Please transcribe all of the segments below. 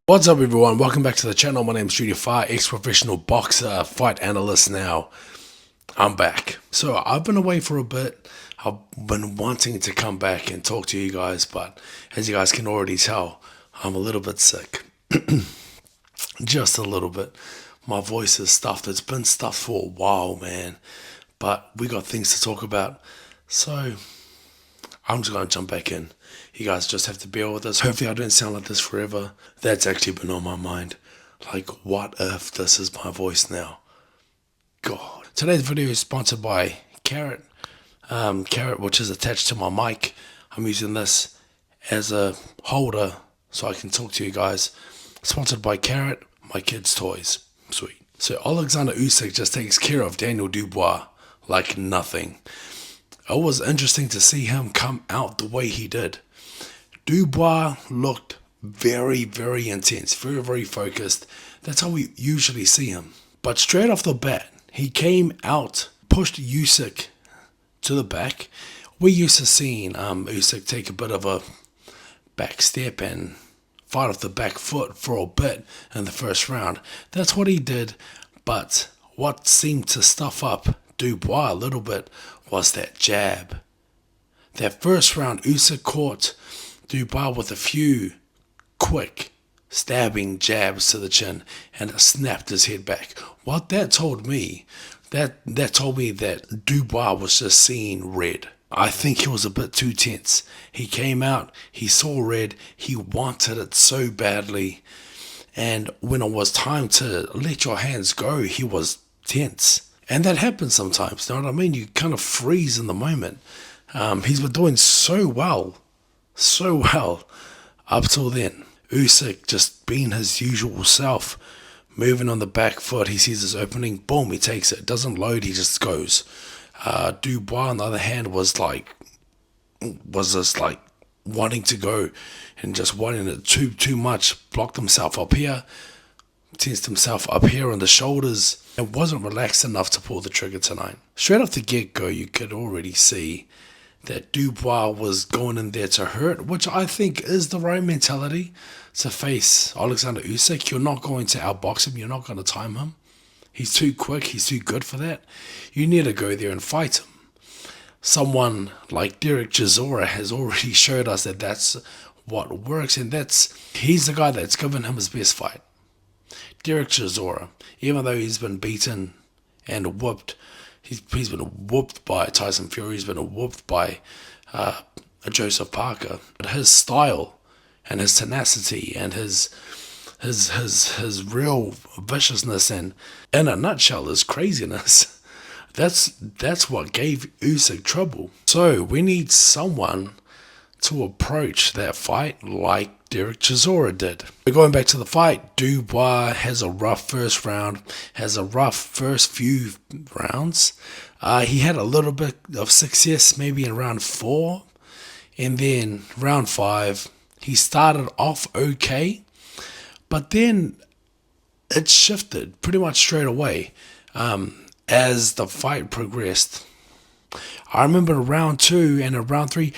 What's up, everyone? Welcome back to the channel. My name is Studio Fire, ex-professional boxer, fight analyst now. I'm back. So I've been away for a bit. I've been wanting to come back and talk to you guys, but as you guys can already tell, I'm a little bit sick. Just a little bit. My voice is stuffed. It's been stuffed for a while, man. But we got things to talk about. So I'm just going to jump back in. You guys just have to bear with us. Hopefully I don't sound like this forever. That's actually been on my mind. Like, what if this is my voice now? God. Today's video is sponsored by Carrot. Carrot, which is attached to my mic. I'm using this as a holder so I can talk to you guys. Sponsored by Carrot, my kids' toys. Sweet. So Alexander Usyk just takes care of Daniel Dubois like nothing. It was interesting to see him come out the way he did. Dubois looked very, very intense, very, very focused. That's how we usually see him. But straight off the bat, he came out, pushed Usyk to the back. We used to seeing Usyk take a bit of a back step and fight off the back foot for a bit in the first round. That's what he did, but what seemed to stuff up Dubois a little bit was that jab. That first round, Usyk caught Dubois with a few quick stabbing jabs to the chin and it snapped his head back. What that told me, that told me that Dubois was just seeing red. I think he was a bit too tense. He came out, he saw red, he wanted it so badly, and when it was time to let your hands go, he was tense. And that happens sometimes, you know what I mean? You kind of freeze in the moment. He's been doing so well up till then. Usyk just being his usual self, moving on the back foot. He sees his opening, boom, he takes it. Doesn't load, he just goes. Dubois, on the other hand, was just like wanting to go and just wanting it too much. Blocked himself up here, tensed himself up here on the shoulders. It wasn't relaxed enough to pull the trigger tonight. Straight off the get-go, you could already see that Dubois was going in there to hurt, which I think is the right mentality to face Alexander Usyk. You're not going to outbox him. You're not going to time him. He's too quick. He's too good for that. You need to go there and fight him. Someone like Derek Chisora has already showed us that that's what works, and he's the guy that's given him his best fight. Derek Chisora, even though he's been beaten and whooped, he's been whooped by Tyson Fury, he's been whooped by Joseph Parker. But his style and his tenacity and his real viciousness and, in a nutshell, his craziness, that's what gave Usyk trouble. So we need someone to approach that fight like Derek Chisora did. Going back to the fight, Dubois has a rough first round, has a rough first few rounds. He had a little bit of success maybe in round 4, and then round 5, he started off okay, but then it shifted pretty much straight away as the fight progressed. I remember in round 2 and in round 3,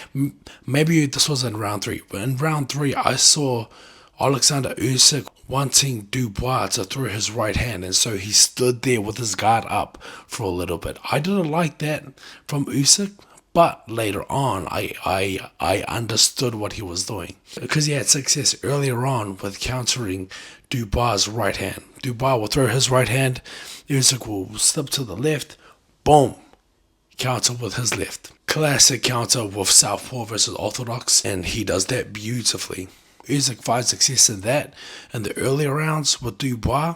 maybe this was in round 3, but in round 3 I saw Alexander Usyk wanting Dubois to throw his right hand, and so he stood there with his guard up for a little bit. I didn't like that from Usyk, but later on I understood what he was doing, because he had success earlier on with countering Dubois' right hand. Dubois will throw his right hand, Usyk will slip to the left, boom, counter with his left. Classic counter with southpaw versus orthodox, and he does that beautifully. Usyk finds success in that in the earlier rounds with Dubois,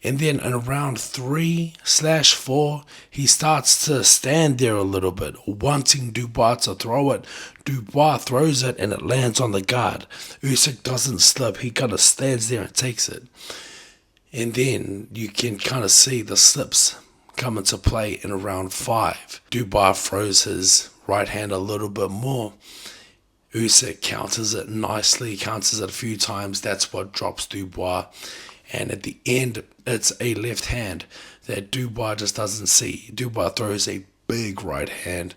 and then in round 3/4 he starts to stand there a little bit, wanting Dubois to throw it. Dubois throws it and it lands on the guard. Usyk doesn't slip, he kind of stands there and takes it, and then you can kind of see the slips come into play in round 5. Dubois throws his right hand a little bit more. Usyk counters it nicely, counters it a few times. That's what drops Dubois. And at the end, it's a left hand that Dubois just doesn't see. Dubois throws a big right hand.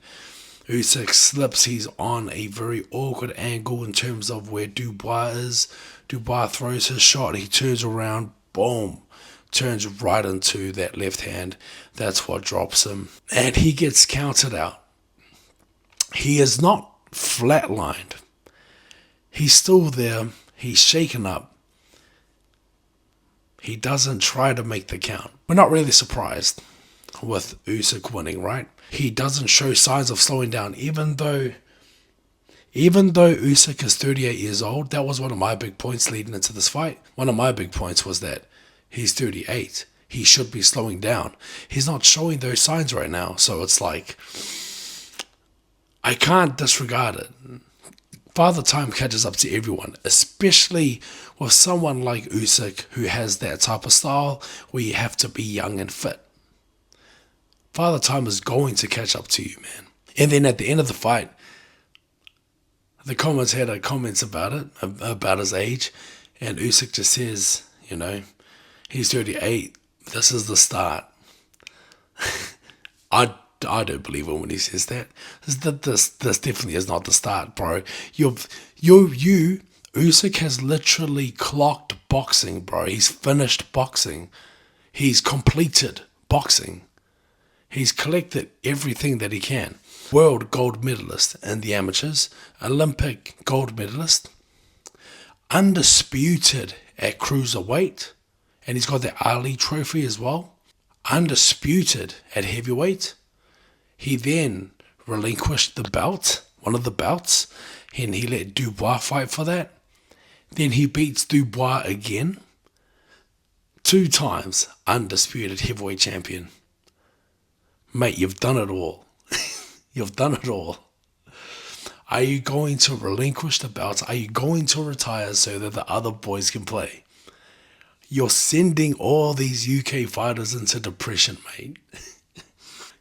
Usyk slips. He's on a very awkward angle in terms of where Dubois is. Dubois throws his shot. He turns around. Boom. Turns right into that left hand. That's what drops him. And he gets counted out. He is not flatlined. He's still there. He's shaken up. He doesn't try to make the count. We're not really surprised with Usyk winning, right? He doesn't show signs of slowing down, even though Usyk is 38 years old. That was one of my big points leading into this fight. One of my big points was that he's 38. He should be slowing down. He's not showing those signs right now. So it's like, I can't disregard it. Father Time catches up to everyone, especially with someone like Usyk who has that type of style where you have to be young and fit. Father Time is going to catch up to you, man. And then at the end of the fight, the commentator comments about it, about his age, and Usyk just says, he's 38. This is the start. I don't believe him when he says that. This definitely is not the start, bro. Usyk has literally clocked boxing, bro. He's finished boxing. He's completed boxing. He's collected everything that he can. World gold medalist in the amateurs, Olympic gold medalist, undisputed at cruiserweight, and he's got the Ali trophy as well. Undisputed at heavyweight. He then relinquished the belt, one of the belts, and he let Dubois fight for that. Then he beats Dubois again. 2 times undisputed heavyweight champion. Mate, you've done it all. You've done it all. Are you going to relinquish the belt? Are you going to retire so that the other boys can play? You're sending all these UK fighters into depression, mate.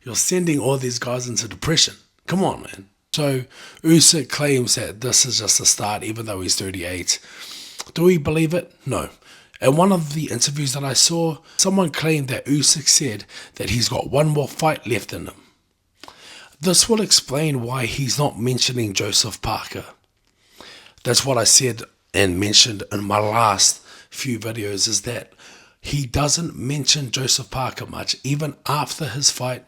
You're sending all these guys into depression. Come on, man. So Usyk claims that this is just a start, even though he's 38. Do we believe it? No. In one of the interviews that I saw, someone claimed that Usyk said that he's got one more fight left in him. This will explain why he's not mentioning Joseph Parker. That's what I said and mentioned in my last few videos, is that he doesn't mention Joseph Parker much. Even after his fight,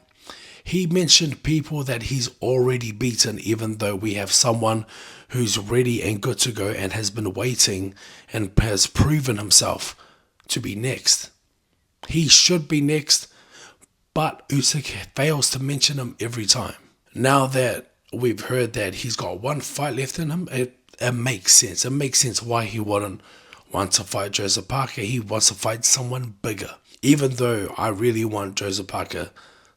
he mentioned people that he's already beaten, even though we have someone who's ready and good to go and has been waiting and has proven himself to be next. He should be next, but Usyk fails to mention him every time. Now that we've heard that he's got one fight left in him, it makes sense. It makes sense why he wouldn't want to fight Joseph Parker. He wants to fight someone bigger. Even though I really want Joseph Parker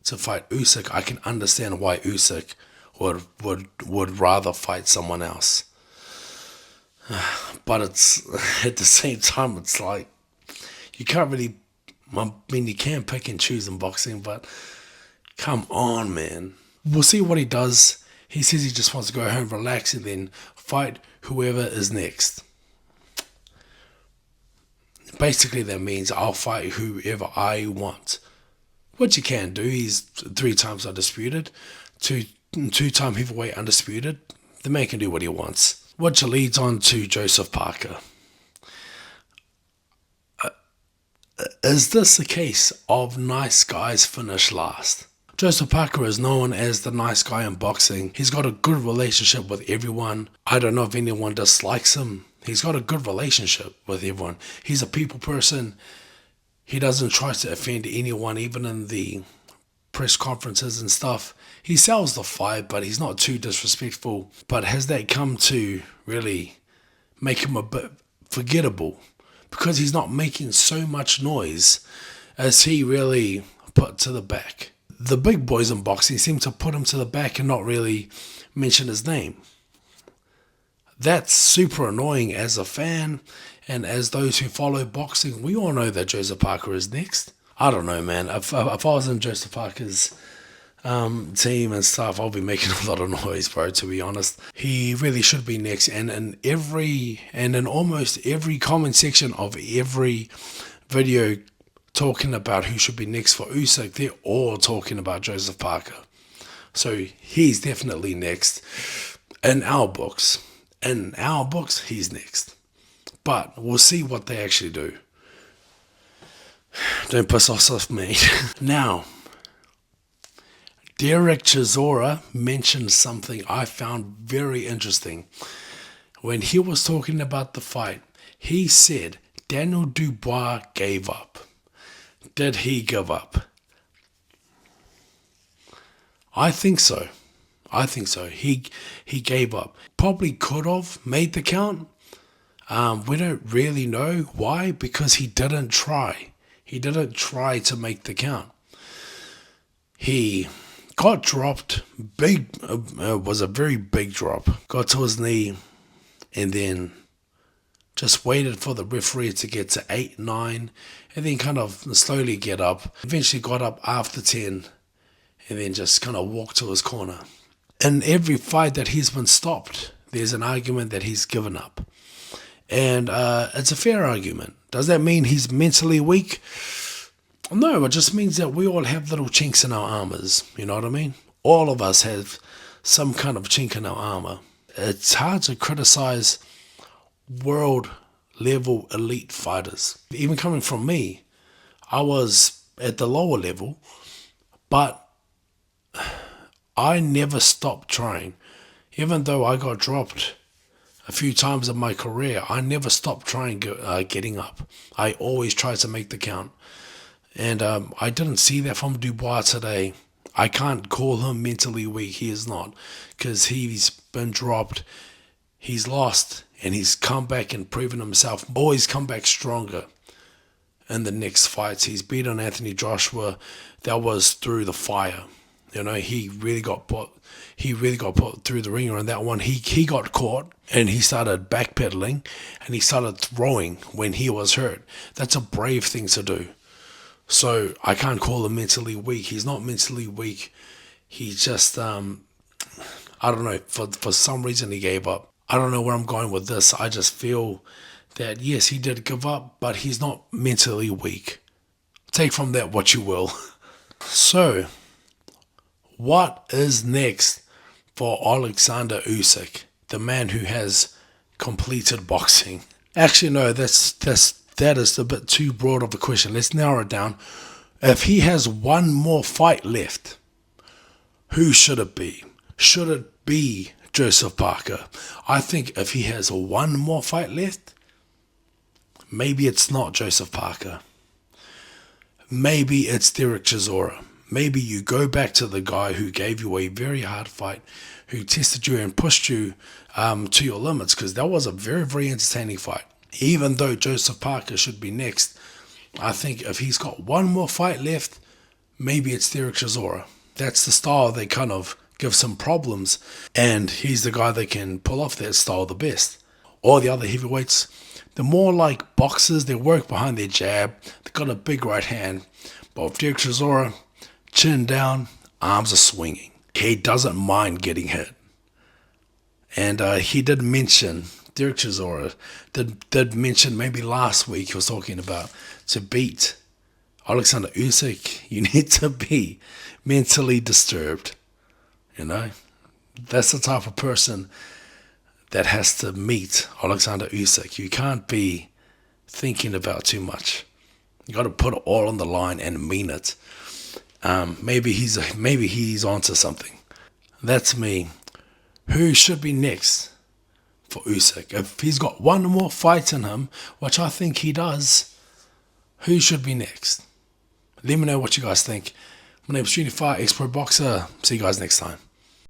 to fight Usyk, I can understand why Usyk would rather fight someone else. But it's at the same time, it's like you can't really. I mean, you can pick and choose in boxing, but come on, man. We'll see what he does. He says he just wants to go home, relax, and then fight whoever is next. Basically, that means I'll fight whoever I want. Which you can do. He's 3 times undisputed, two-time heavyweight undisputed. The man can do what he wants. Which leads on to Joseph Parker. Is this a case of nice guys finish last? Joseph Parker is known as the nice guy in boxing. He's got a good relationship with everyone. I don't know if anyone dislikes him. He's got a good relationship with everyone. He's a people person. He doesn't try to offend anyone, even in the press conferences and stuff. He sells the fight, but he's not too disrespectful. But has that come to really make him a bit forgettable? Because he's not making so much noise as he really put to the back. The big boys in boxing seem to put him to the back and not really mention his name. That's super annoying as a fan, and as those who follow boxing. We all know that Joseph Parker is next. I don't know, man. If I was in Joseph Parker's team and stuff, I'll be making a lot of noise, bro, to be honest. He really should be next. And in almost every comment section of every video talking about who should be next for Usyk, they're all talking about Joseph Parker. So he's definitely next in our books. In our books, he's next. But we'll see what they actually do. Don't piss off me. Now, Derek Chisora mentioned something I found very interesting. When he was talking about the fight, he said Daniel Dubois gave up. Did he give up? I think so. He gave up. Probably could have made the count. We don't really know why, because he didn't try. He didn't try to make the count. He got dropped. Big, was a very big drop. Got to his knee, and then just waited for the referee to get to 8, 9, and then kind of slowly get up. Eventually got up after 10, and then just kind of walked to his corner. In every fight that he's been stopped, there's an argument that he's given up. And it's a fair argument. Does that mean he's mentally weak? No, it just means that we all have little chinks in our armors. You know what I mean? All of us have some kind of chink in our armor. It's hard to criticize world level elite fighters. Even coming from me, I was at the lower level, but I never stopped trying. Even though I got dropped a few times in my career, I never stopped trying getting up. I always tried to make the count. And I didn't see that from Dubois today. I can't call him mentally weak. He is not. Because he's been dropped. He's lost. And he's come back and proven himself. Always come back stronger in the next fights. He's beaten Anthony Joshua. That was through the fire. You know, he really got put through the ringer on that one. He got caught and he started backpedaling and he started throwing when he was hurt. That's a brave thing to do. So I can't call him mentally weak. He's not mentally weak. He just, I don't know, for some reason he gave up. I don't know where I'm going with this. I just feel that, yes, he did give up, but he's not mentally weak. Take from that what you will. So, what is next for Alexander Usyk, the man who has completed boxing? Actually, no, that is a bit too broad of a question. Let's narrow it down. If he has one more fight left, who should it be? Should it be Joseph Parker? I think if he has one more fight left, maybe it's not Joseph Parker. Maybe it's Derek Chisora. Maybe you go back to the guy who gave you a very hard fight, who tested you and pushed you to your limits, because that was a very, very entertaining fight. Even though Joseph Parker should be next, I think if he's got one more fight left, maybe it's Derek Chisora. That's the style that kind of gives him problems, and he's the guy that can pull off that style the best. All the other heavyweights, they're more like boxers. They work behind their jab. They've got a big right hand. But with Derek Chisora, chin down, arms are swinging. He doesn't mind getting hit. And he did mention, Derek Chisora did mention maybe last week, he was talking about to beat Alexander Usyk, you need to be mentally disturbed. You know, that's the type of person that has to meet Alexander Usyk. You can't be thinking about too much. You got to put it all on the line and mean it. Maybe he's onto something. That's me. Who should be next for Usyk? If he's got one more fight in him, which I think he does, who should be next? Let me know what you guys think. My name is Street Fight, ex-pro boxer. See you guys next time.